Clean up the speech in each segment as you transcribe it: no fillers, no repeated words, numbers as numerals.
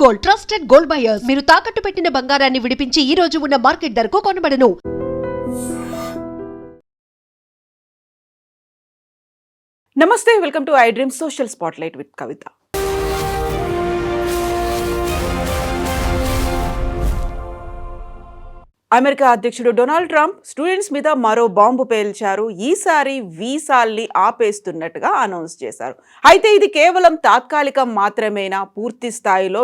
Gold, trusted gold buyers. మీరు తాకట్టు పెట్టిన బంగారాన్ని విడిపించి ఈ రోజు ఉన్న మార్కెట్ ధరకు కొనబడను. నమస్తే, welcome to I dream social spotlight with Kavitha. America అధ్యక్షుడు డొనాల్డ్ ట్రంప్ స్టూడెంట్స్ మీద మరో బాంబు పేల్చారు. ఈసారి వీసాల్ని ఆపేస్తున్నట్టుగా అనౌన్స్ చేశారు. అయితే ఇది కేవలం తాత్కాలికం మాత్రమేనా? పూర్తి స్థాయిలో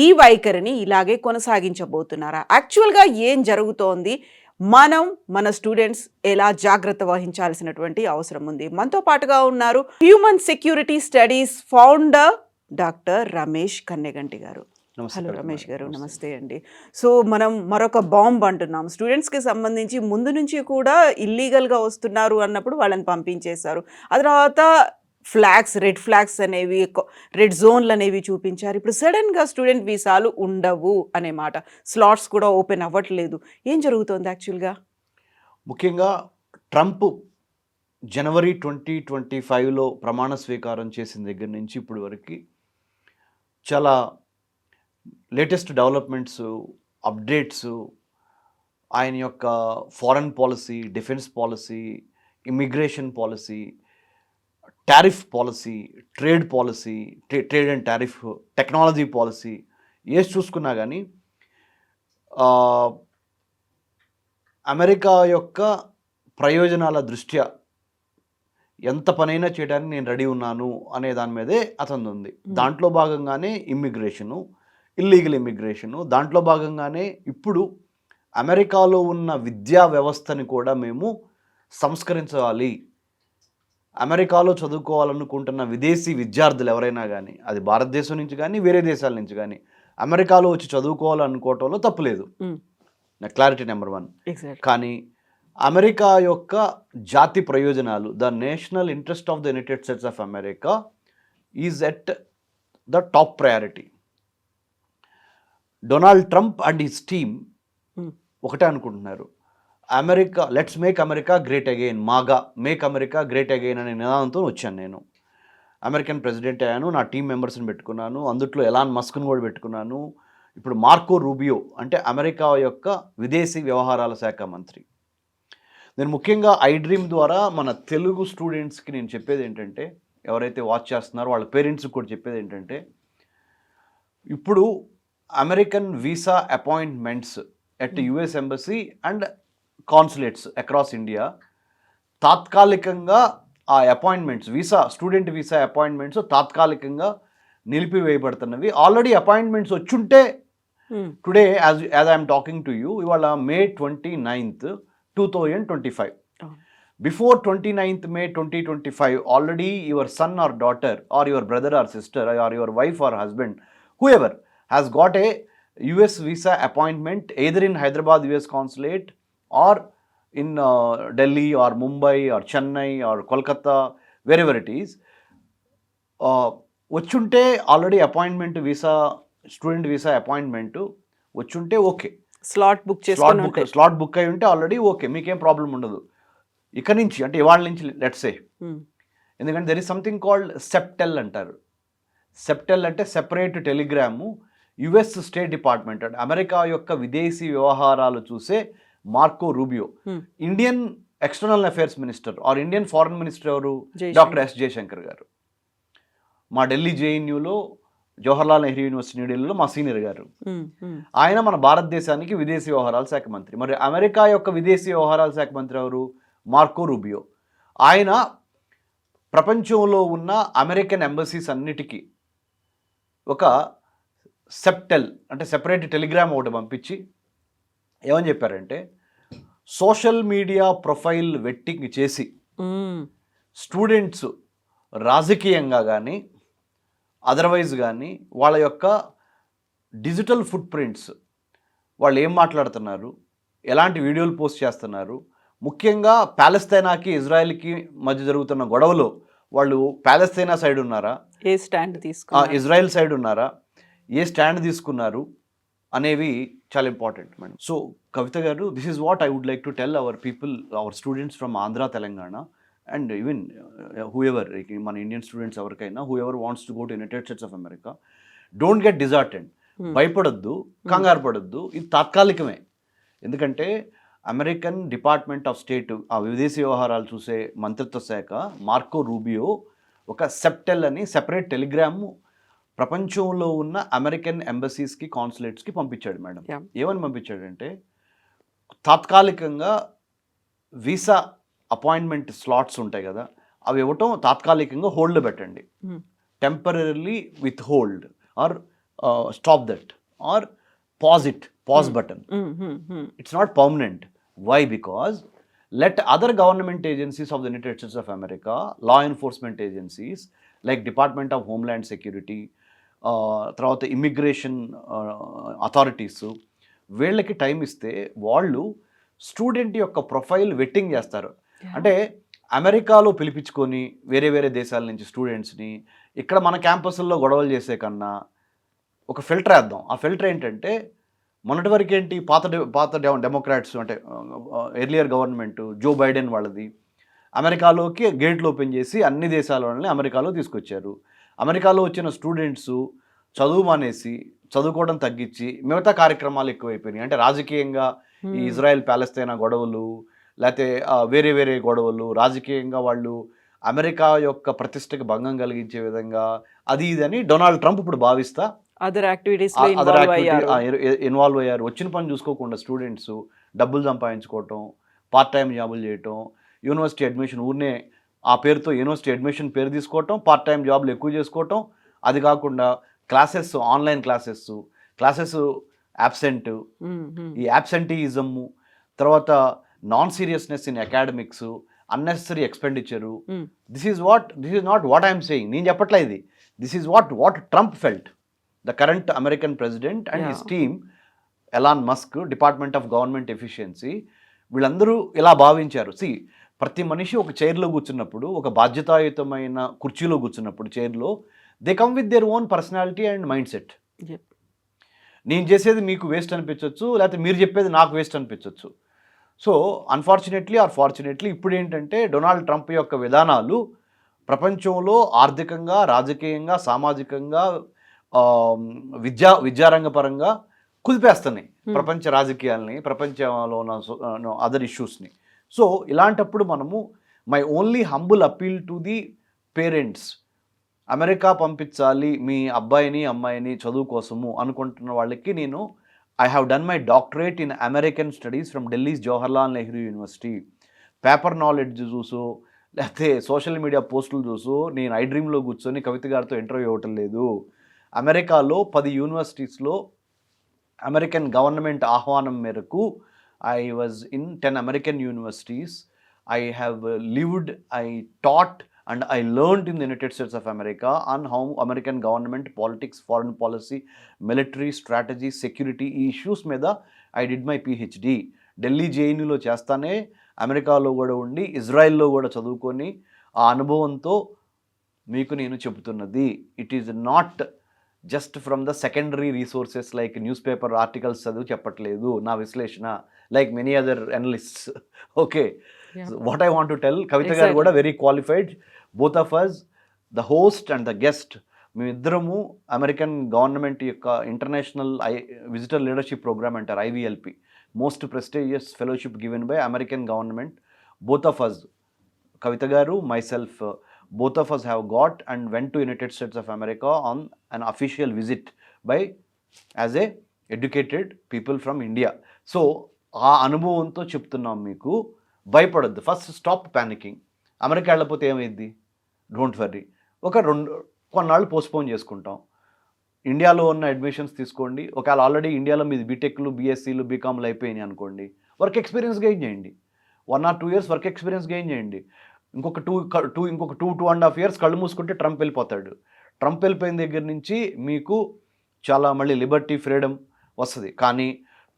ఈ వైఖరిని ఇలాగే కొనసాగించబోతున్నారా? యాక్చువల్గా ఏం జరుగుతోంది? మన స్టూడెంట్స్ ఎలా జాగ్రత్త వహించాల్సినటువంటి అవసరం ఉంది? మనతో పాటుగా ఉన్నారు human security studies founder doctor Ramesh Kanneganti గారు. హలో రమేష్ గారు, నమస్తే అండి. సో మనం మరొక బాంబ్ అంటున్నాం. స్టూడెంట్స్కి సంబంధించి ముందు నుంచి కూడా ఇల్లీగల్గా వస్తున్నారు అన్నప్పుడు వాళ్ళని పంపించేశారు. ఆ తర్వాత రెడ్ ఫ్లాగ్స్ అనేవి, రెడ్ జోన్లు అనేవి చూపించారు. ఇప్పుడు సడన్గా స్టూడెంట్ వీసాలు ఉండవు అనే మాట, స్లాట్స్ కూడా ఓపెన్ అవ్వట్లేదు. ఏం జరుగుతుంది యాక్చువల్గా? ముఖ్యంగా ట్రంప్ జనవరి 2025లో ప్రమాణ స్వీకారం చేసిన దగ్గర నుంచి ఇప్పటి వరకు చాలా లేటెస్ట్ డెవలప్మెంట్స్, అప్డేట్స్, ఆయన యొక్క foreign policy, defence policy, immigration policy, tariff policy, trade and tariff, technology policy ఏది చూసుకున్నా కానీ అమెరికా యొక్క ప్రయోజనాల దృష్ట్యా ఎంత పనైనా చేయడానికి నేను రెడీ ఉన్నాను అనే దాని మీదే అతను ఉంది. దాంట్లో భాగంగానే ఇమ్మిగ్రేషను, ఇల్లీగల్ ఇమ్మిగ్రేషను, దాంట్లో భాగంగానే ఇప్పుడు అమెరికాలో ఉన్న విద్యా వ్యవస్థని కూడా మేము సంస్కరించాలి. అమెరికాలో చదువుకోవాలనుకుంటున్న విదేశీ విద్యార్థులు ఎవరైనా కానీ, అది భారతదేశం నుంచి కానీ వేరే దేశాల నుంచి కానీ, అమెరికాలో వచ్చి చదువుకోవాలనుకోవటంలో తప్పులేదు. నా క్లారిటీ నెంబర్ 1. కానీ అమెరికా యొక్క జాతి ప్రయోజనాలు, the national interest of the United States of America is at the top priority. Donald Trump and his team ఒకటే అనుకుంటున్నారు, America, let's make America great again, MAGA make America great again అనే నినాదంతో వచ్చాను. నేను American president అయ్యాను, నా team మెంబర్స్ని పెట్టుకున్నాను, అందుట్లో ఎలాన్ మస్క్ను కూడా పెట్టుకున్నాను. ఇప్పుడు మార్కో రూబియో అంటే అమెరికా యొక్క విదేశీ వ్యవహారాల శాఖ మంత్రి. నేను ముఖ్యంగా ఐ డ్రీమ్ ద్వారా మన తెలుగు స్టూడెంట్స్కి నేను చెప్పేది ఏంటంటే, ఎవరైతే వాచ్ చేస్తున్నారో వాళ్ళ పేరెంట్స్కి కూడా చెప్పేది ఏంటంటే, ఇప్పుడు American visa appointments at US embassy and consulates across India తాత్కాలికంగా ఆ అపాయింట్మెంట్స్, స్టూడెంట్ వీసా అపాయింట్మెంట్స్ తాత్కాలికంగా నిలిపివేయబడుతున్నవి. ఆల్రెడీ అపాయింట్మెంట్స్ వచ్చుంటే today as I'm talking to you, ఇవాళ May 29th, 2025. Before 29th May 2025, already your son or daughter or your brother or sister or your wife or husband, whoever has got a US visa appointment either in Hyderabad US consulate or in Delhi or Mumbai or Chennai or Kolkata, wherever it is, వచ్చుంటే already appointment visa, student visa appointment వచ్చుంటే okay, slot book అయి ఉంటే already okay, మీకేం problem ఉండదు. ఇక నుంచి అంటే ఇవాళ నుంచి లెట్స్ సే, ఎందుకంటే దెర్ ఇస్ సంథింగ్ కాల్డ్ సెప్టెల్ అంటారు. సెప్టెల్ అంటే separate Telegram, US state department అంటే అమెరికా యొక్క విదేశీ వ్యవహారాలు చూసే Marco Rubio, Indian external affairs minister or Indian foreign minister ఎవరు? డాక్టర్ ఎస్ జయశంకర్ గారు. మా ఢిల్లీ జేఎన్యూలో, జవహర్లాల్ నెహ్రూ యూనివర్సిటీ ఢిల్లీలో మా సీనియర్ గారు. ఆయన మన భారతదేశానికి విదేశీ వ్యవహారాల శాఖ మంత్రి. మరి అమెరికా యొక్క విదేశీ వ్యవహారాల శాఖ మంత్రి ఎవరు? Marco Rubio. ఆయన ప్రపంచంలో ఉన్న అమెరికన్ ఎంబసీస్ అన్నిటికీ ఒక సెప్టెల్ అంటే సెపరేట్ టెలిగ్రామ్ ఒకటి పంపించి ఏమని చెప్పారంటే, సోషల్ మీడియా ప్రొఫైల్ వెట్టింగ్ చేసి స్టూడెంట్స్ రాజకీయంగా కానీ అదర్వైజ్ కానీ వాళ్ళ యొక్క డిజిటల్ ఫుట్ ప్రింట్స్, వాళ్ళు ఏం మాట్లాడుతున్నారు, ఎలాంటి వీడియోలు పోస్ట్ చేస్తున్నారు, ముఖ్యంగా ప్యాలెస్తైనాకి ఇజ్రాయెల్కి మధ్య జరుగుతున్న గొడవలో వాళ్ళు ప్యాలెస్తైనా సైడ్ ఉన్నారా, ఏ స్టాండ్ తీసుకున్నారు, ఇజ్రాయెల్ సైడ్ ఉన్నారా, ఏ స్టాండ్ తీసుకున్నారు అనేవి చాలా important madam. So Kavitha garu, this is what I would like to tell our people, our students from Andhra, Telangana, and even whoever, మన ఇండియన్ స్టూడెంట్స్ ఎవరికైనా, whoever wants to go to United States of America, don't get disheartened, భయపడొద్దు, కంగారు పడొద్దు, ఇది తాత్కాలికమే. ఎందుకంటే American department of state, ఆ విదేశీ వ్యవహారాలు చూసే మంత్రిత్వ శాఖ, మార్కో రూబియో ఒక సెప్టెల్ అని సెపరేట్ టెలిగ్రాము ప్రపంచంలో ఉన్న అమెరికన్ ఎంబసీస్కి, కాన్సులేట్స్కి పంపించాడు మేడం. Yeah. ఏమని పంపించాడంటే తాత్కాలికంగా వీసా అపాయింట్మెంట్ స్లాట్స్ ఉంటాయి కదా, అవి ఇవ్వటం తాత్కాలికంగా హోల్డ్లో పెట్టండి, temporary with hold or stop that or pause button. It's not permanent. Why? Because let other government agencies of the United States of America, law enforcement agencies like Department of Homeland Security, తర్వాత immigration authorities, వీళ్ళకి time ఇస్తే వాళ్ళు student యొక్క profile vetting చేస్తారు. అంటే అమెరికాలో పిలిపించుకొని వేరే వేరే దేశాల నుంచి స్టూడెంట్స్ని ఇక్కడ మన క్యాంపస్ల్లో గొడవలు చేసే కన్నా ఒక ఫిల్టర్ వేద్దాం. ఆ ఫిల్టర్ ఏంటంటే మొన్నటి వరకు ఏంటి, పాత డెమోక్రాట్స్ అంటే ఎర్లియర్ గవర్నమెంట్ జో బైడెన్ వాళ్ళది అమెరికాలోకి గేట్లు ఓపెన్ చేసి అన్ని దేశాల వాళ్ళని అమెరికాలో తీసుకొచ్చారు. అమెరికాలో వచ్చిన స్టూడెంట్స్ చదువు మానేసి చదువుకోవడం తగ్గించి మిగతా కార్యక్రమాలు ఎక్కువైపోయినాయి. అంటే రాజకీయంగా ఈ ఇజ్రాయెల్ ప్యాలెస్తైనా గొడవలు, లేకపోతే వేరే వేరే గొడవలు, రాజకీయంగా వాళ్ళు అమెరికా యొక్క ప్రతిష్టకి భంగం కలిగించే విధంగా అది ఇదని డొనాల్డ్ ట్రంప్ ఇప్పుడు భావిస్తా అదర్ యాక్టివిటీస్ ఇన్వాల్వ్ అయ్యారు. వచ్చిన పని చూసుకోకుండా స్టూడెంట్స్ డబ్బులు సంపాదించుకోవటం, పార్ట్ టైం జాబులు చేయటం, యూనివర్సిటీ అడ్మిషన్ ఊరినే ఆ పేరుతో యూనివర్సిటీ అడ్మిషన్ పేరు తీసుకోవటం, పార్ట్ టైం జాబ్లు ఎక్కువ చేసుకోవటం, అది కాకుండా క్లాసెస్, ఆన్లైన్ క్లాసెస్ యాబ్సెంట్, ఈ యాబ్సెంటీయిజము, తర్వాత non seriousness in academics, unnecessary expenditure. This is not what I'm saying, నేను చెప్పట్లే ఇది. This is what Trump felt, the current American president and his team, Elon Musk, department of government efficiency, వీళ్ళందరూ ఇలా భావించారు. ప్రతి మనిషి ఒక చైర్లో కూర్చున్నప్పుడు, ఒక బాధ్యతాయుతమైన కుర్చీలో కూర్చున్నప్పుడు చైర్లో, they come with their own personality and mind set. నేను చేసేది మీకు వేస్ట్ అనిపించవచ్చు, లేకపోతే మీరు చెప్పేది నాకు వేస్ట్ అనిపించవచ్చు. సో అన్ఫార్చునేట్లీ ఆర్ ఫార్చునేట్లీ ఇప్పుడు ఏంటంటే డొనాల్డ్ ట్రంప్ యొక్క విధానాలు ప్రపంచంలో ఆర్థికంగా, రాజకీయంగా, సామాజికంగా, విద్యారంగపరంగా కుదిపేస్తున్నాయి ప్రపంచ రాజకీయాలని, ప్రపంచంలో ఉన్న అదర్ ఇష్యూస్ని. సో ఇలాంటప్పుడు మనము, my only humble appeal to the parents, America పంపించాలి మీ అబ్బాయిని అమ్మాయిని చదువు కోసము అనుకుంటున్న వాళ్ళకి నేను, I have done my doctorate in American studies from Delhi's Jawaharlal Nehru university. Paper knowledge చూసు, లేకపోతే సోషల్ మీడియా పోస్టులు చూసు నేను ఐ డ్రీమ్లో కూర్చొని కవిత గారితో ఇంటర్వ్యూ ఇవ్వటం లేదు. అమెరికాలో 10 యూనివర్సిటీస్లో అమెరికన్ గవర్నమెంట్ ఆహ్వానం మేరకు I was in 10 American universities. I have lived, I taught and I learned in the United States of America on how American government, politics, foreign policy, military strategy, security issues మీద I did my PhD. Delhi జేఎన్యూలో చేస్తానే అమెరికాలో కూడా ఉండి ఇజ్రాయెల్లో కూడా చదువుకొని ఆ అనుభవంతో మీకు నేను చెబుతున్నది. It is not just from the secondary resources like news paper articles చదువు చెప్పట్లేదు నా విశ్లేషణ, like many other analysts. Okay, what I want to tell, Kavitha garu కూడా very qualified, both of us, the host and the guest, మేమిద్దరము American government యొక్క international visitor leadership program అంటారు, IVLP, most prestigious fellowship given by American government. Both of us, Kavitha garu, myself, both of us have got and went to United States of America on an official visit by as a educated people from India. So ఆ అనుభవంతో చెప్తున్నాం మీకు, భయపడద్దు. First stop panicking. America వెళ్ళకపోతే ఏమైంది, don't worry, కొన్నాళ్ళు postpone చేసుకుంటాం. ఇండియాలో ఉన్న అడ్మిషన్స్ తీసుకోండి. ఒకవేళ ఆల్రెడీ ఇండియాలో మీది బీటెక్లు, BScలు, BComలు అయిపోయినాయి అనుకోండి, వర్క్ ఎక్స్పీరియన్స్ గెయిన్ చేయండి. 1 or 2 years work experience gain చేయండి. ఇంకొక 2.5 years కళ్ళు మూసుకుంటే ట్రంప్ వెళ్ళిపోతాడు. ట్రంప్ వెళ్ళిపోయిన దగ్గర నుంచి మీకు చాలా మళ్ళీ లిబర్టీ, ఫ్రీడమ్ వస్తుంది. కానీ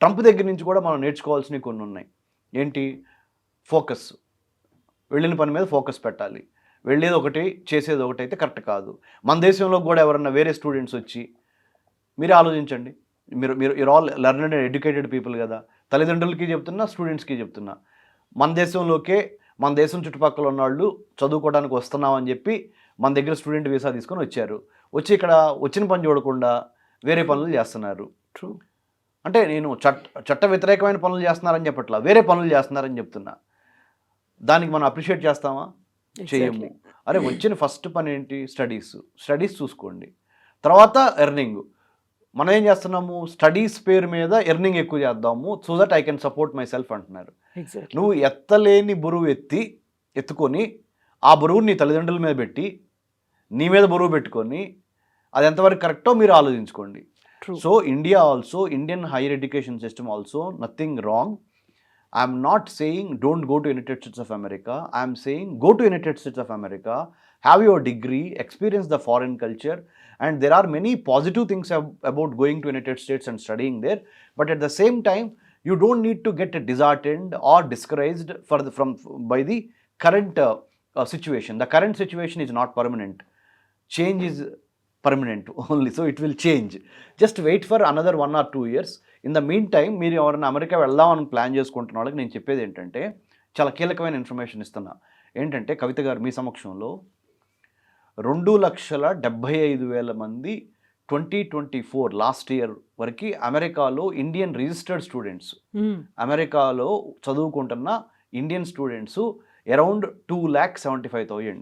ట్రంప్ దగ్గర నుంచి కూడా మనం నేర్చుకోవాల్సినవి కొన్ని ఉన్నాయి. ఏంటి, ఫోకస్, వెళ్ళిన పని మీద ఫోకస్ పెట్టాలి. వెళ్ళేది ఒకటి, చేసేది ఒకటి అయితే కరెక్ట్ కాదు. మన దేశంలో కూడా ఎవరన్నా వేరే స్టూడెంట్స్ వచ్చి, మీరే ఆలోచించండి, మీరు all learned and educated people కదా, తల్లిదండ్రులకి చెప్తున్నా, స్టూడెంట్స్కి చెప్తున్నా, మన దేశంలోకే, మన దేశం చుట్టుపక్కల ఉన్న వాళ్ళు చదువుకోవడానికి వస్తున్నామని చెప్పి మన దగ్గర స్టూడెంట్ వీసా తీసుకొని వచ్చారు. వచ్చి ఇక్కడ వచ్చిన పని చూడకుండా వేరే పనులు చేస్తున్నారు. ట్రూ. అంటే నేను చట్ట వ్యతిరేకమైన పనులు చేస్తున్నారని చెప్పట్లా, వేరే పనులు చేస్తున్నారని చెప్తున్నా. దానికి మనం అప్రిషియేట్ చేస్తామా? చేయము. అరే వచ్చిన ఫస్ట్ పని ఏంటి? స్టడీస్ చూసుకోండి, తర్వాత ఎర్నింగ్. మనం ఏం చేస్తున్నాము? స్టడీస్ పేరు మీద ఎర్నింగ్ ఎక్కువ చేద్దాము, so that I can support my self అంటున్నారు. నువ్వు ఎత్తలేని బరువు ఎత్తుకొని ఆ బరువుని నీ తల్లిదండ్రుల మీద పెట్టి నీ మీద బరువు పెట్టుకొని అది ఎంతవరకు కరెక్టో మీరు ఆలోచించుకోండి. So India also, Indian higher education system also, nothing wrong. I'm not saying don't go to United States of America. I'm saying go to United States of America, have your degree, experience the foreign culture, and there are many positive things about going to United States and studying there. But at the same time, you don't need to get disheartened or discouraged by the current situation. The current situation is not permanent. Change is permanent only, so it will change. Just wait for another 1 or 2 years. In the mean time మీరు ఎవరైనా America వెళ్దామని plan చేసుకుంటున్న వాళ్ళకి నేను చెప్పేది ఏంటంటే, చాలా కీలకమైన ఇన్ఫర్మేషన్ ఇస్తున్నా. ఏంటంటే కవిత గారు మీ సమక్షంలో 2,75,000 మంది 2024 లాస్ట్ ఇయర్ వరకు అమెరికాలో ఇండియన్ రిజిస్టర్డ్ స్టూడెంట్స్, అమెరికాలో చదువుకుంటున్న ఇండియన్ స్టూడెంట్స్ అరౌండ్ 2,75,000.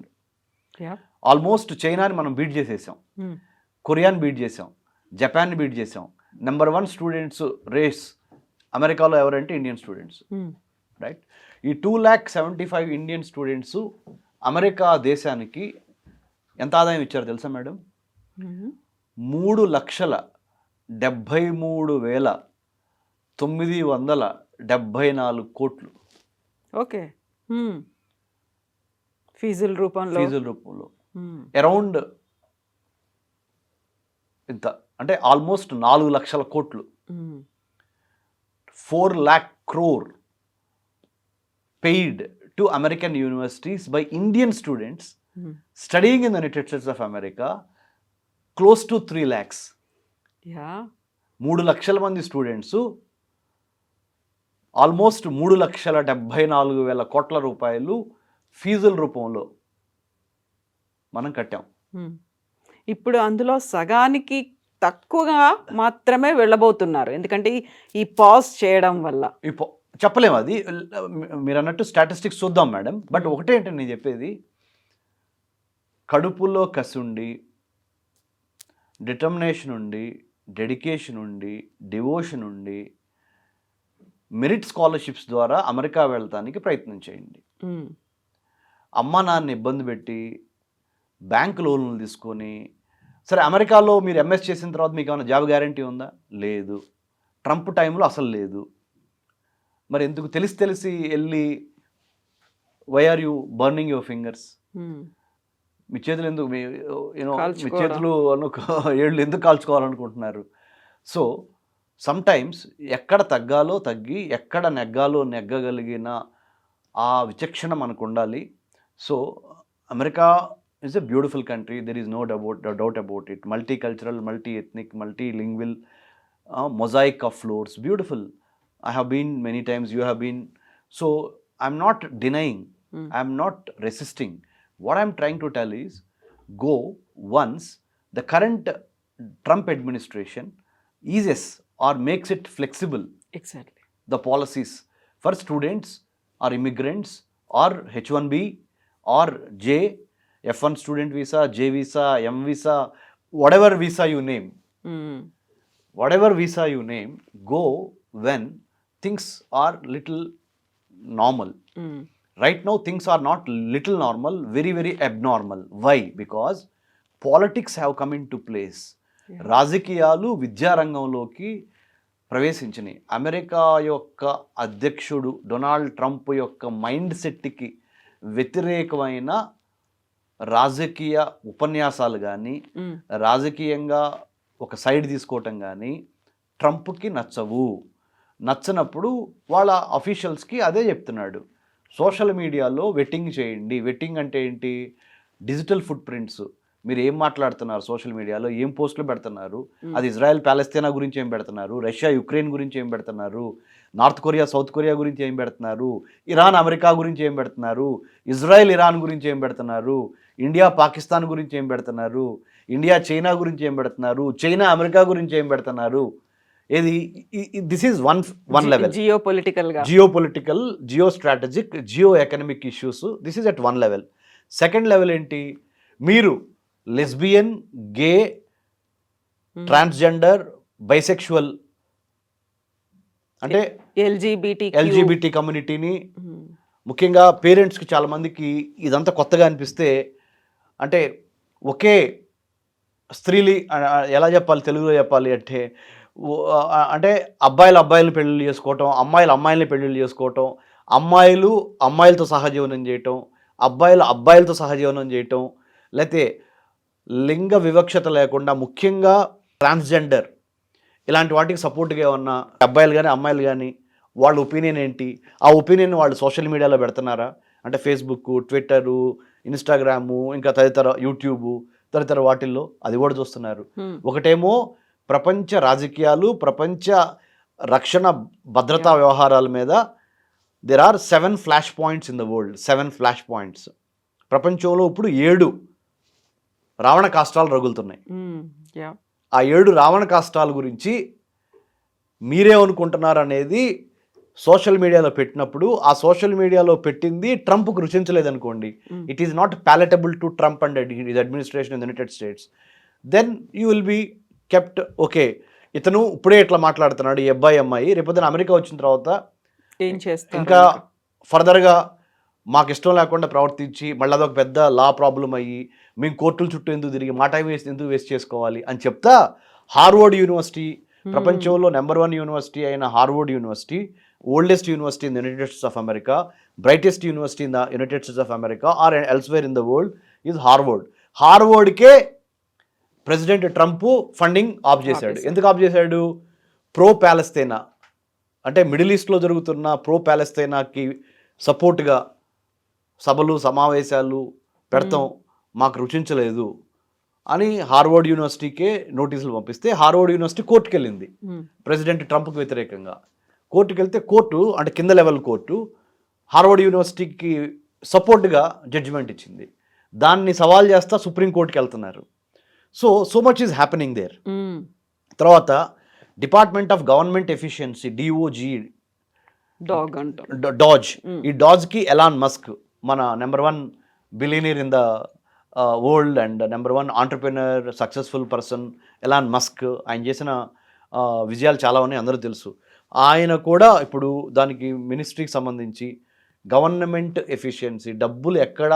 ఆల్మోస్ట్ చైనాని మనం బీట్ చేసేసాం, కొరియాని బీట్ చేసాం, జపాన్ని బీట్ చేసాం. నెంబర్ 1 స్టూడెంట్స్ రేస్ అమెరికాలో ఎవరంటే ఇండియన్ స్టూడెంట్స్, రైట్? ఈ 2,75,000 ఇండియన్ స్టూడెంట్స్ అమెరికా దేశానికి ఎంత ఆదాయం ఇచ్చారో తెలుసా మేడం? 3,73,974 కోట్లు. ఓకే. ఫీజుల రూపంలో అరౌండ్ ఇంత, అంటే ఆల్మోస్ట్ 4 లక్షల కోట్లు. 4 lakh crore paid to American universities by Indian students studying in the United States of America, close to 3 lakhs. 3 లక్షల మంది స్టూడెంట్స్ ఆల్మోస్ట్ 3,74,000 కోట్ల రూపాయలు ఫీజుల రూపంలో మనం కట్టాం. ఇప్పుడు అందులో సగానికి తక్కువగా మాత్రమే వెళ్ళబోతున్నారు, ఎందుకంటే ఈ పాజ్ చేయడం వల్ల. చెప్పలేము, అది మీరు అన్నట్టు స్టాటిస్టిక్స్ చూద్దాం మేడం. బట్ ఒకటే ఏంటంటే నేను చెప్పేది, కడుపులో కసి ఉండి, డిటర్మినేషన్ ఉండి, డెడికేషన్ ఉండి, డివోషన్ ఉండి, మెరిట్ స్కాలర్షిప్స్ ద్వారా అమెరికా వెళ్ళటానికి ప్రయత్నం చేయండి. అమ్మా నాన్న ఇబ్బంది పెట్టి బ్యాంక్ లోన్లు తీసుకొని, సరే అమెరికాలో మీరు ఎంఎస్ చేసిన తర్వాత మీకు ఏమైనా జాబ్ గ్యారంటీ ఉందా? లేదు. ట్రంప్ టైంలో అసలు లేదు. మరి ఎందుకు తెలిసి వెళ్ళి why are you burning your fingers? మీ చేతులు ఎందుకు, మీ చేతులు ఏళ్ళు ఎందుకు కాల్చుకోవాలనుకుంటున్నారు? సో సమ్టైమ్స్ ఎక్కడ తగ్గాలో తగ్గి, ఎక్కడ నెగ్గాలో నెగ్గగలిగిన ఆ విచక్షణ మనకు ఉండాలి. So America is a beautiful country, there is no doubt about it. Multicultural, multi-ethnic, multilingual, mosaic of floors, beautiful. I have been many times, you have been. So I'm not denying, I'm not resisting. What I'm trying to tell is, go once the current Trump administration eases or makes it flexible. Exactly. The policies for students or immigrants or H1B or J, F1 student visa, J visa, M visa, whatever visa you name, go when things are little normal. Right now things are not little normal, very, very abnormal. Why? Because politics have come into place. రాజకీయాలు విద్యారంగంలోకి ప్రవేశించినాయి. America యొక్క అధ్యక్షుడు Donald Trump యొక్క mind సెట్కి వ్యతిరేకమైన రాజకీయ ఉపన్యాసాలు కానీ, రాజకీయంగా ఒక సైడ్ తీసుకోవటం కానీ ట్రంప్కి నచ్చనప్పుడు వాళ్ళ అఫీషియల్స్కి అదే చెప్తున్నాడు. సోషల్ మీడియాలో వెట్టింగ్ చేయండి. వెట్టింగ్ అంటే ఏంటి? Digital foot prints. మీరు ఏం మాట్లాడుతున్నారు సోషల్ మీడియాలో, ఏం పోస్టులు పెడుతున్నారు, అది ఇజ్రాయెల్ ప్యాలెస్తీనా గురించి ఏం పెడుతున్నారు, రష్యా యుక్రెయిన్ గురించి ఏం పెడుతున్నారు, నార్త్ కొరియా సౌత్ కొరియా గురించి ఏం పెడుతున్నారు, ఇరాన్ అమెరికా గురించి ఏం పెడుతున్నారు, ఇజ్రాయెల్ ఇరాన్ గురించి ఏం పెడుతున్నారు, ఇండియా పాకిస్తాన్ గురించి ఏం పెడుతున్నారు, ఇండియా చైనా గురించి ఏం పెడుతున్నారు, చైనా అమెరికా గురించి ఏం పెడుతున్నారు. ఏది this is one level. Geo geo strategic, geo economic issues. This is at one level. Second level ఏంటి, మీరు లెస్బియన్, గే, ట్రాన్స్జెండర్, బైసెక్షువల్ అంటే ఎల్జీబీటీ కమ్యూనిటీని, ముఖ్యంగా పేరెంట్స్కి చాలామందికి ఇదంతా కొత్తగా అనిపిస్తే, అంటే ఒకే స్త్రీలు ఎలా చెప్పాలి, తెలుగులో చెప్పాలి అంటే అంటే అబ్బాయిలను పెళ్ళిళ్ళు చేసుకోవటం, అమ్మాయిల్ని పెళ్ళిళ్ళు చేసుకోవటం, అమ్మాయిలతో సహజీవనం చేయటం, అబ్బాయిలతో సహజీవనం చేయటం, లేకపోతే లింగ వివక్షత లేకుండా ముఖ్యంగా ట్రాన్స్జెండర్ ఇలాంటి వాటికి సపోర్ట్గా ఏమన్నా అబ్బాయిలు కానీ అమ్మాయిలు కానీ వాళ్ళ ఒపీనియన్ ఏంటి, ఆ ఒపీనియన్ వాళ్ళు సోషల్ మీడియాలో పెడుతున్నారా, అంటే ఫేస్బుక్, ట్విట్టరు, ఇన్స్టాగ్రాము, ఇంకా తదితర యూట్యూబ్ తదితర వాటిల్లో అది కూడా చూస్తున్నారు. ఒకటేమో ప్రపంచ రాజకీయాలు, ప్రపంచ రక్షణ భద్రతా వ్యవహారాల మీద there are 7 flash points in the world. 7 flash points. ప్రపంచంలో ఇప్పుడు 7 రావణ కాష్టాలు రగులుతున్నాయి. ఆ 7 రావణ కాష్టాల గురించి మీరేమనుకుంటున్నారు అనేది సోషల్ మీడియాలో పెట్టినప్పుడు, ఆ సోషల్ మీడియాలో పెట్టింది ట్రంప్కు రుచించలేదనుకోండి, it is not palatable to Trump and his administration in the United States, then you will be kept. Okay, ఇతను ఇప్పుడే ఇట్లా మాట్లాడుతున్నాడు ఈ అమ్మాయి, రేపొద్దున అమెరికా వచ్చిన తర్వాత ఏం చేస్తారు, ఇంకా ఫర్దర్గా మాకు ఇష్టం లేకుండా ప్రవర్తించి మళ్ళీ అదొక పెద్ద లా ప్రాబ్లం అయ్యి మేము కోర్టుల చుట్టూ ఎందుకు తిరిగి మా టైం ఎందుకు వేస్ట్ చేసుకోవాలి అని చెప్తా, హార్వర్డ్ యూనివర్సిటీ, ప్రపంచంలో నెంబర్ 1 యూనివర్సిటీ అయిన Harvard university, oldest university in the United States of America, brightest university in the United States of America or elsewhere in the world is హార్వర్డ్కే ప్రెసిడెంట్ ట్రంప్ ఫండింగ్ ఆఫ్ చేశాడు. ఎందుకు of చేశాడు? Pro ప్యాలెస్తైనా, అంటే middle ఈస్ట్లో జరుగుతున్న pro ప్యాలెస్తైనాకి సపోర్ట్గా సభలు సమావేశాలు పెడతాం మాకు రుచించలేదు అని హార్వర్డ్ యూనివర్సిటీకే నోటీసులు పంపిస్తే హార్వర్డ్ యూనివర్సిటీ కోర్టుకు వెళ్ళింది ప్రెసిడెంట్ ట్రంప్కి వ్యతిరేకంగా. కోర్టుకు వెళ్తే కోర్టు, అంటే కింద లెవెల్ కోర్టు, హార్వర్డ్ యూనివర్సిటీకి సపోర్ట్గా జడ్జిమెంట్ ఇచ్చింది. దాన్ని సవాల్ చేస్తా సుప్రీంకోర్టుకి వెళ్తున్నారు. So much is happening there. తర్వాత department of government efficiency, DOG, DOGE. ఈ డాజ్కి ఎలాన్ మస్క్, మన number 1 billionaire in the world and number 1 entrepreneur, successful person Elon Musk. ఆయన చేసిన విజయాలు చాలా ఉన్నాయి, అందరూ తెలుసు. ఆయన కూడా ఇప్పుడు దానికి మినిస్ట్రీకి సంబంధించి గవర్నమెంట్ ఎఫిషియన్సీ, డబ్బులు ఎక్కడ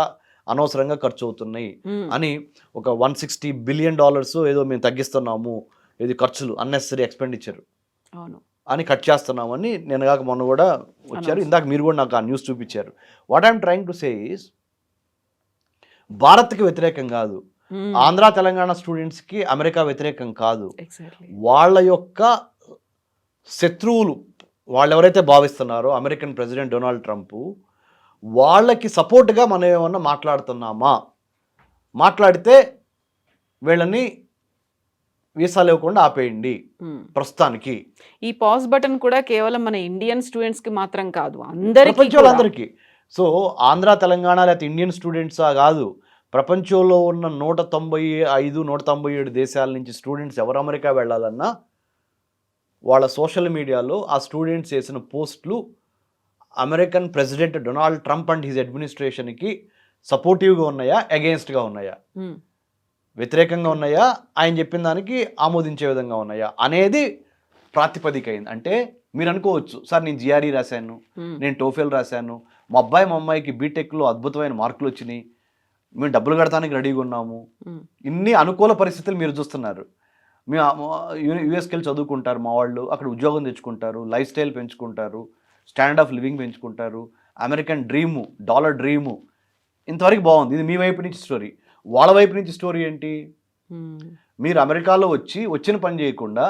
అనవసరంగా ఖర్చు అవుతున్నాయి అని ఒక $160 బిలియన్ ఏదో మేము తగ్గిస్తున్నాము, ఇది ఖర్చులు అన్నెసరీ ఎక్స్పెండిచర్ అని కట్ చేస్తున్నామని నేను కాక మొన్న కూడా వచ్చారు. ఇందాక మీరు కూడా నాకు ఆ న్యూస్ చూపించారు. What I'm trying to say is, భారత్కి వ్యతిరేకం కాదు, ఆంధ్ర తెలంగాణ స్టూడెంట్స్కి అమెరికా వ్యతిరేకం కాదు. వాళ్ళ యొక్క శత్రువులు వాళ్ళు ఎవరైతే భావిస్తున్నారో అమెరికన్ ప్రెసిడెంట్ డొనాల్డ్ ట్రంప్, వాళ్ళకి సపోర్ట్గా మనం ఏమన్నా మాట్లాడుతున్నామా, మాట్లాడితే వీళ్ళని వీసాలు ఇవ్వకుండా ఆపేయండి ప్రస్తుతానికి. ఈ పాజ్ బటన్ కూడా కేవలం మన ఇండియన్ స్టూడెంట్స్ కి మాత్రం కాదు, అందరికీ, ప్రపంచంలోందరికీ. సో ఆంధ్ర తెలంగాణ లేకపోతే ఇండియన్ స్టూడెంట్సా కాదు, ప్రపంచంలో ఉన్న 195-197 దేశాల నుంచి స్టూడెంట్స్ ఎవరు అమెరికా వెళ్ళాలన్నా వాళ్ళ సోషల్ మీడియాలో ఆ స్టూడెంట్స్ చేసిన పోస్టులు American president Donald Trump and his అడ్మినిస్ట్రేషన్కి సపోర్టివ్గా ఉన్నాయా, అగెయిన్స్ట్గా ఉన్నాయా, వ్యతిరేకంగా ఉన్నాయా, ఆయన చెప్పిన దానికి ఆమోదించే విధంగా ఉన్నాయా అనేది ప్రాతిపదిక అయింది. అంటే మీరు అనుకోవచ్చు, సార్ నేను జిఆర్ఈ రాశాను, నేను టోఫెల్ రాశాను, మా అమ్మాయికి బీటెక్లో అద్భుతమైన మార్కులు వచ్చినాయి, మేము డబ్బులు కడతానికి రెడీగా ఉన్నాము, ఇన్ని అనుకూల పరిస్థితులు మీరు చూస్తున్నారు. మేము యూఎస్కి వెళ్ళి చదువుకుంటారు, మా వాళ్ళు అక్కడ ఉద్యోగం తెచ్చుకుంటారు, లైఫ్ స్టైల్ పెంచుకుంటారు, స్టాండర్డ్ ఆఫ్ లివింగ్ పెంచుకుంటారు, అమెరికన్ డ్రీము, డాలర్ డ్రీము, ఇంతవరకు బాగుంది. ఇది మీ వైపు నుంచి స్టోరీ. వాళ్ళ వైపు నుంచి స్టోరీ ఏంటి? మీరు అమెరికాలో వచ్చిన పని చేయకుండా,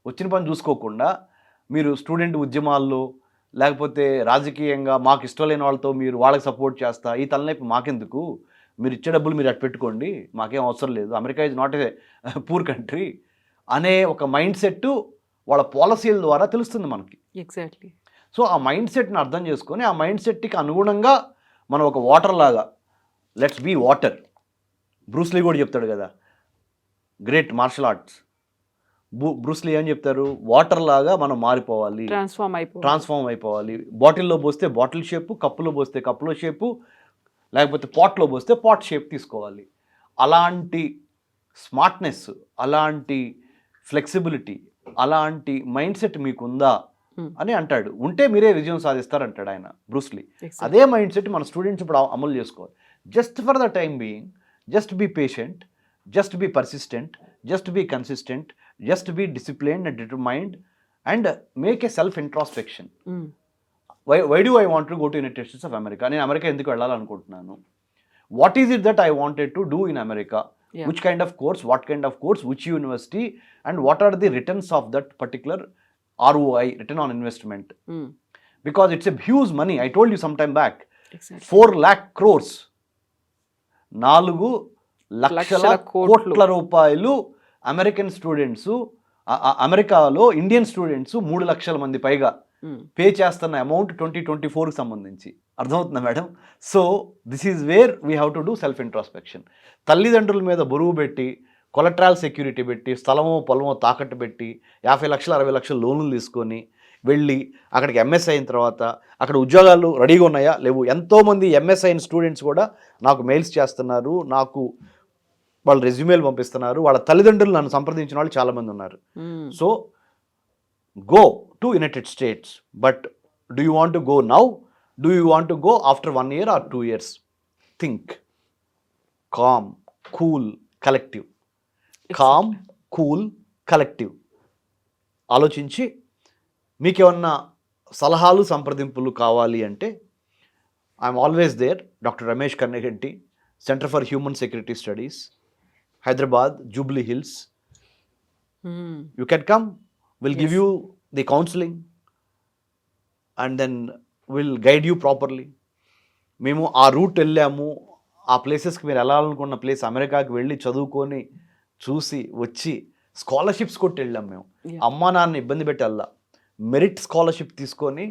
వచ్చిన పని చూసుకోకుండా మీరు స్టూడెంట్ ఉద్యమాల్లో లేకపోతే రాజకీయంగా మాకు ఇష్టం లేని వాళ్ళతో మీరు వాళ్ళకి సపోర్ట్ చేస్తా, ఈ తలనొప్పి మాకెందుకు, మీరు ఇచ్చే డబ్బులు మీరు అట్టు పెట్టుకోండి, మాకేం అవసరం లేదు, America is not a poor country అనే ఒక మైండ్ సెట్ వాళ్ళ పాలసీల ద్వారా తెలుస్తుంది మనకి. ఎగ్జాక్ట్లీ. సో ఆ మైండ్ సెట్ని అర్థం చేసుకొని ఆ మైండ్ సెట్కి అనుగుణంగా మనం ఒక వాటర్ లాగా, లెట్స్ బీ వాటర్, బ్రూస్లీ కూడా చెప్తాడు కదా, గ్రేట్ మార్షల్ ఆర్ట్స్. బ్రూస్లీ ఏం చెప్తారు, వాటర్ లాగా మనం మారిపోవాలి, ట్రాన్స్ఫార్మ్ అయిపోవాలి. బాటిల్లో పోస్తే బాటిల్ షేపు, కప్పులో పోస్తే కప్పులో షేపు, లేకపోతే పాట్లో పోస్తే పాట్ షేప్ తీసుకోవాలి. అలాంటి స్మార్ట్నెస్, అలాంటి ఫ్లెక్సిబిలిటీ, అలాంటి మైండ్ సెట్ మీకుందా అని అంటాడు. ఉంటే మీరే విజయం సాధిస్తారంటాడు ఆయన బ్రూస్లీ. అదే మైండ్ సెట్ మన స్టూడెంట్స్ ఇప్పుడు అమలు చేసుకోవాలి. Just for the time being, just be patient, just be persistent, just be consistent, just be disciplined and determined and make a self introspection. Why do I want to go to United States of America? నేను America ఎందుకు వెళ్ళాలనుకుంటున్నాను? What is it that I wanted to do in America? Which kind of course, what kind of course, which university, and what are the returns of that particular ROI, return on investment? Because it's a huge money. I told you some time back, 4 lakh crores, 4 లక్షల కోట్ల రూపాయలు American students, అమెరికాలో Indian students 3 లక్షల మంది పైగా pay చేస్తున్న amount 2024కి సంబంధించి. అర్థమవుతుందా madam? So this is where we have to do self introspection. తల్లిదండ్రుల మీద బరువు పెట్టి, కొలట్రాల్ సెక్యూరిటీ పెట్టి, స్థలమో పొలమో తాకట్టు పెట్టి 50 లక్షలు 60 లక్షలు లోన్లు తీసుకొని వెళ్ళి అక్కడికి ఎంఎస్ అయిన తర్వాత అక్కడ ఉద్యోగాలు రెడీగా ఉన్నాయా లేవు. ఎంతోమంది ఎంఎస్ అయిన స్టూడెంట్స్ కూడా నాకు మెయిల్స్ చేస్తున్నారు, నాకు వాళ్ళు రెజ్యూమేలు పంపిస్తున్నారు, వాళ్ళ తల్లిదండ్రులు నన్ను సంప్రదించిన వాళ్ళు చాలామంది ఉన్నారు. So go to United States, but do you want to go now? Do you want to go after 1 year or 2 years? Think. Calm, cool, collective. Calm, cool, collective. ఆలోచించి మీకేమన్నా సలహాలు సంప్రదింపులు కావాలి అంటే I'm always there. Doctor Ramesh Kanneganti, centre for human security studies, Hyderabad, Jubilee Hills. You can come. We'll give you the counseling and then we'll guide you properly. మేము ఆ route వెళ్ళాము, ఆ ప్లేసెస్కి మీరు వెళ్ళాలనుకున్న ప్లేస్ అమెరికాకి వెళ్ళి చదువుకొని చూసి వచ్చి స్కాలర్షిప్స్ కొట్టి వెళ్ళాం మేము. అమ్మా నాన్న ఇబ్బంది పెట్టి వెళ్ళా, మెరిట్ స్కాలర్షిప్ తీసుకొని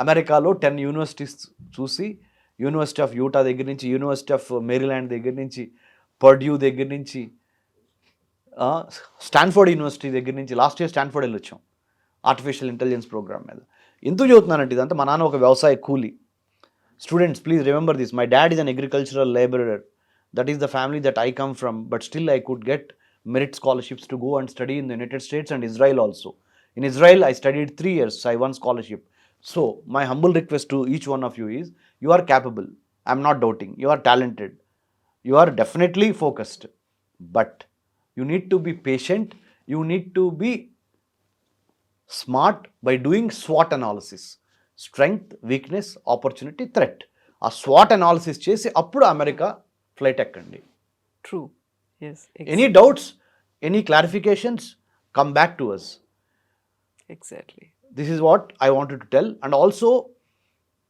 అమెరికాలో 10 యూనివర్సిటీస్ చూసి, యూనివర్సిటీ ఆఫ్ యూటా దగ్గర నుంచి, యూనివర్సిటీ ఆఫ్ మేరీల్యాండ్ దగ్గర నుంచి, పర్డ్యూ దగ్గర నుంచి, స్టాన్ఫోర్డ్ యూనివర్సిటీ దగ్గర నుంచి. లాస్ట్ ఇయర్ స్టాన్ఫోర్డ్ వెళ్ళి వచ్చాం ఆర్టిఫిషియల్ ఇంటెలిజెన్స్ ప్రోగ్రామ్ మీద. ఎందుకు చదువుతున్నానంటే ఇదంతా మా నాన్న ఒక వ్యవసాయ కూలీ. Students please remember this, my dad is an agricultural labourer. That is the family that I come from, but still I could get merit scholarships to go and study in the United states and Israel also. In Israel I studied 3 years, I won scholarship. So my humble request to each one of you is, you are capable, I am not doubting, you are talented, you are definitely focused, but you need to be patient, you need to be smart by doing SWOT analysis, strength, weakness, opportunity, threat. ఆ SWOT analysis చేసి అప్పుడు America flight ఎక్కండి. True. yes, any doubts, any clarifications, come back to us. Exactly. This is what I wanted to tell. And also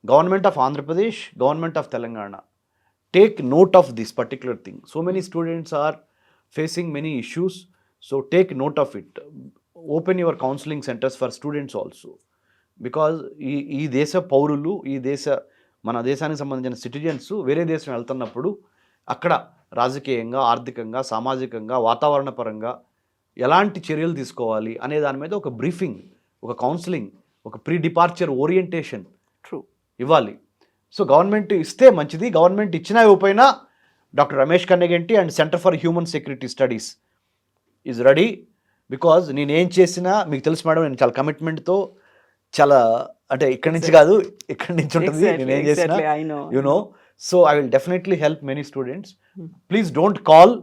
government of Andhra Pradesh, government of Telangana, take note of this particular thing. So many students are facing many issues, so take note of it. Open your counseling centers for students also, because ఈ దేశ పౌరులు, ఈ మన దేశానికి సంబంధించిన citizens వేరే దేశం వెళ్తున్నప్పుడు అక్కడ రాజకీయంగా, ఆర్థికంగా, సామాజికంగా, వాతావరణపరంగా ఎలాంటి చర్యలు తీసుకోవాలి అనే దాని మీద ఒక బ్రీఫింగ్, ఒక కౌన్సిలింగ్, ఒక ప్రీ డిపార్చర్ ఓరియంటేషన్ ఇవ్వాలి. సో గవర్నమెంట్ ఇస్తే మంచిది, గవర్నమెంట్ ఇచ్చినా ఇవ్వకపోయినా doctor Ramesh Kanneganti and centre for human security studies is ready. Because నేనేం చేసినా మీకు తెలుసు మేడం, నేను చాలా కమిట్మెంట్తో, చాలా అంటే ఇక్కడి నుంచి కాదు ఇక్కడి నుంచి ఉంటుంది నేనేం చేసినా, you know. So I will definitely help many students. Please don't call,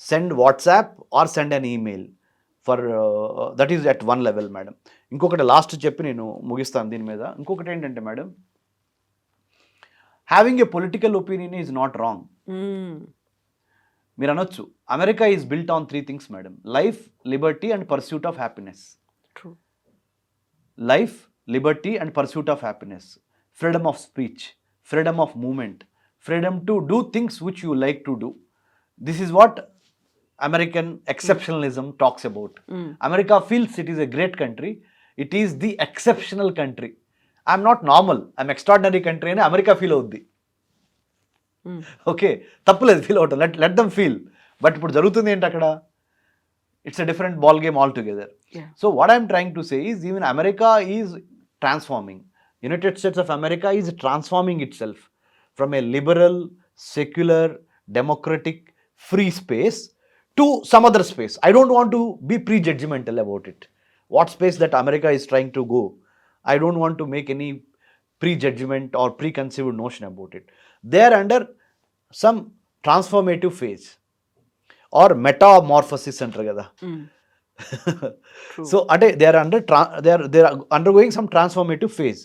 send WhatsApp or send an email for that is at 1 level madam. ఇంకొకటి లాస్ట్ చెప్పి నేను ముగిస్తాను దీని మీద. ఇంకొకటి ఏంటంటే madam, having a political opinion is not wrong. మీరు అనొచ్చు America is built on 3 things madam: life, Liberty and pursuit of happiness. Life, Liberty and pursuit of happiness, freedom of speech, freedom of moment, freedom to do things which you like to do. This is what American exceptionalism talks about. America feels it is a great country. It is the exceptional country. I'm not normal, I'm extraordinary country అని America feel అవుద్ది. Okay, తప్పులేదు feel అవటం, let them feel. But ఇప్పుడు జరుగుతుంది ఏంటి అక్కడ? It's a different ball game all together. So what I'm trying to say is even America is transforming. United States of America is transforming itself from a liberal, secular, democratic, free space to some other space. I don't want to be prejudgmental about it. What space that America is trying to go, I don't want to make any prejudgment or preconceived notion about it. They are under some transformative phase or metamorphosis antar kada. So they are undergoing some transformative phase.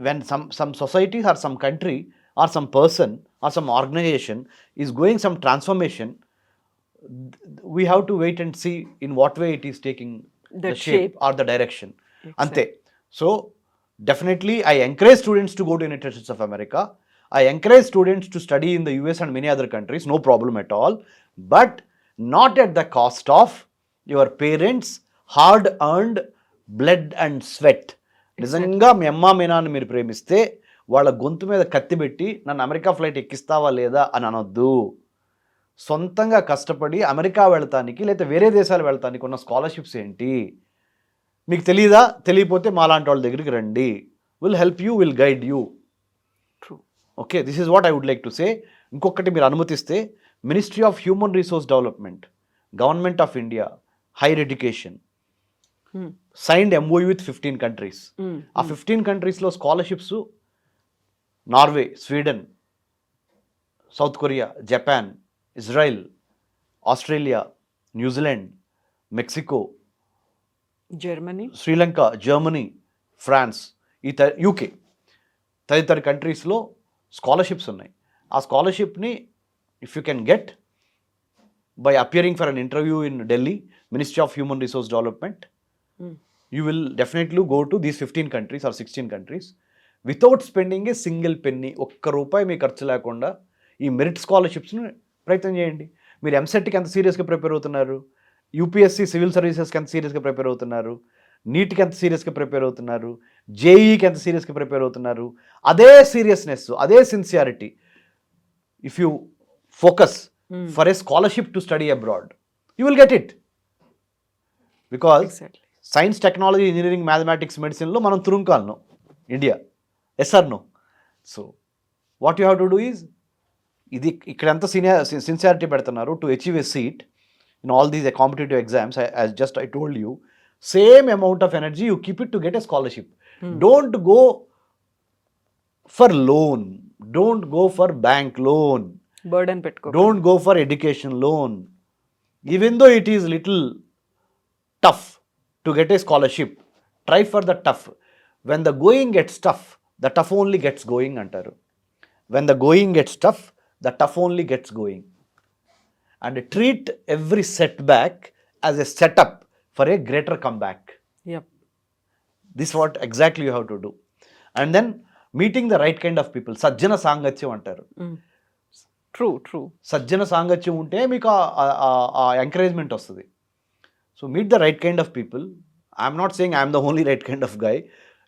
When some society or some country or some person or some organization is going some transformation, we have to wait and see in what way it is taking the shape or the direction. Ante. So definitely I encourage students to go to United States of America. I encourage students to study in the US and many other countries, no problem at all, but not at the cost of your parents' hard earned blood and sweat. నిజంగా మీ అమ్మ మీ నాన్న మీరు ప్రేమిస్తే వాళ్ళ గొంతు మీద కత్తి పెట్టి నన్ను అమెరికా ఫ్లైట్ ఎక్కిస్తావా లేదా అని అనొద్దు. సొంతంగా కష్టపడి అమెరికా వెళ్తానికి లేదా వేరే దేశాలు వెళ్తానికి ఉన్న స్కాలర్షిప్స్ ఏంటి మీకు తెలీదా? తెలియపోతే మాలాంటి వాళ్ళ దగ్గరికి రండి. Will help you, will guide you. True. Okay, this is what I would like to say. ఇంకొకటి మీరు అనుమతిస్తే, ministry of human resource development, government of India, higher education signed MOU with 15 countries. ఆ 15 కంట్రీస్లో scholarships Norway, Sweden, south Korea, Japan, Israel, Australia, New Zealand, Mexico, Germany, Sri Lanka, Germany, France, UK తదితర కంట్రీస్లో scholarships ఉన్నాయి. ఆ స్కాలర్షిప్ని if you can get by appearing for an interview in Delhi, ministry of human resource development, you will definitely go to these 15 countries or 16 countries without spending a single penny. ఒక్క రూపాయి మీ ఖర్చు లేకుండా ఈ merit స్కాలర్షిప్స్ని ప్రయత్నం చేయండి. మీరు ఎంసెట్కి ఎంత సీరియస్గా ప్రిపేర్ అవుతున్నారు, యూపీఎస్సీ సివిల్ సర్వీసెస్కి ఎంత సీరియస్గా ప్రిపేర్ అవుతున్నారు, నీట్కి ఎంత సీరియస్గా ప్రిపేర్ అవుతున్నారు, జేఈకి ఎంత సీరియస్గా ప్రిపేర్ అవుతున్నారు, అదే సీరియస్నెస్, అదే sincerity if you focus for a scholarship to study abroad, you will get it. Because science, technology, engineering, mathematics, మెడిసిన్లో మనం తురుంకాలను India. Yes or no? So what you have to do is, ఇది ఇక్కడ ఎంత sincerity పెడుతున్నారు to achieve a seat in all these competitive exams, as just I told you, same amount of energy you keep it to get a scholarship. Don't go for loan, don't go for bank loan, burden పెట్టుకో, don't go for education loan. Even though it is little tough to get a scholarship, try for the tough. When the going gets tough, the tough only gets going antaru. When the going gets tough, the tough only gets going. And treat every setback as a setup for a greater comeback. Yep. This is what exactly you have to do. And then meeting the right kind of people. Sajjana sangatyam antaru. True. Sajjana sangatyam unte meeku aa encouragement vastadi. So meet the right kind of people. I'm not saying I'm the only right kind of guy.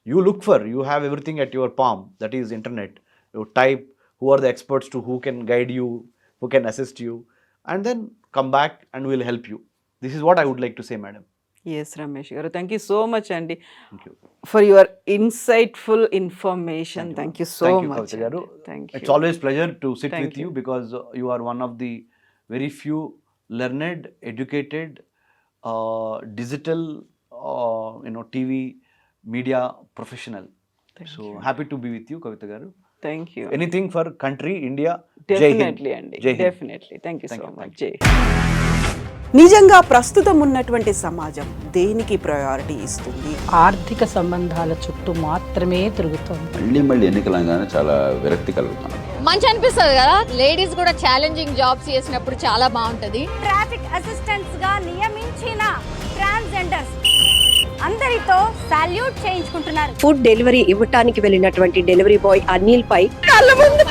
You look for, you have everything at your palm, that is internet. You type who are the experts to who can guide you, who can assist you, and then come back and we'll help you. This is what I would like to say, madam. Yes, Ramesh garu, thank you so much Andy. Thank you for your insightful information. Thank you so much. Kavita garu. Thank you. It's always pleasure to sit Thank with you because you are one of the very few learned, educated, digital, TV, media professional. So happy to be with you, Kavita garu. Thank you. Anything for country, India. Definitely, Jai Hind. Andy. Jai Hind. Definitely. Thank you so much. Jai. నిజంగా ప్రస్తుతం ఉన్నటువంటి సమాజం దేనికి priority ఇస్తుంది? ఆర్థిక సంబంధాల చుట్టూ మాత్రమే తిరుగుతోంది. మళ్ళీ ఎన్నికలంగానే చాలా విరక్తి కలుగుతున్నాం. మంచి అనిపిస్తుంది కదా, లేడీస్ కూడా ఛాలెంజింగ్ జాబ్స్ చేసినప్పుడు చాలా బాగుంటది. ట్రాఫిక్ అసిస్టెంట్స్ గా నియమించిన ట్రాన్స్జెండర్స్ అందరితో సాల్యూట్ చేయించుకుంటున్నారు. ఫుడ్ డెలివరీ ఇవ్వటానికి వెళ్ళినటువంటి డెలివరీ బాయ్ అనిల్ పై కళ్ళ ముందు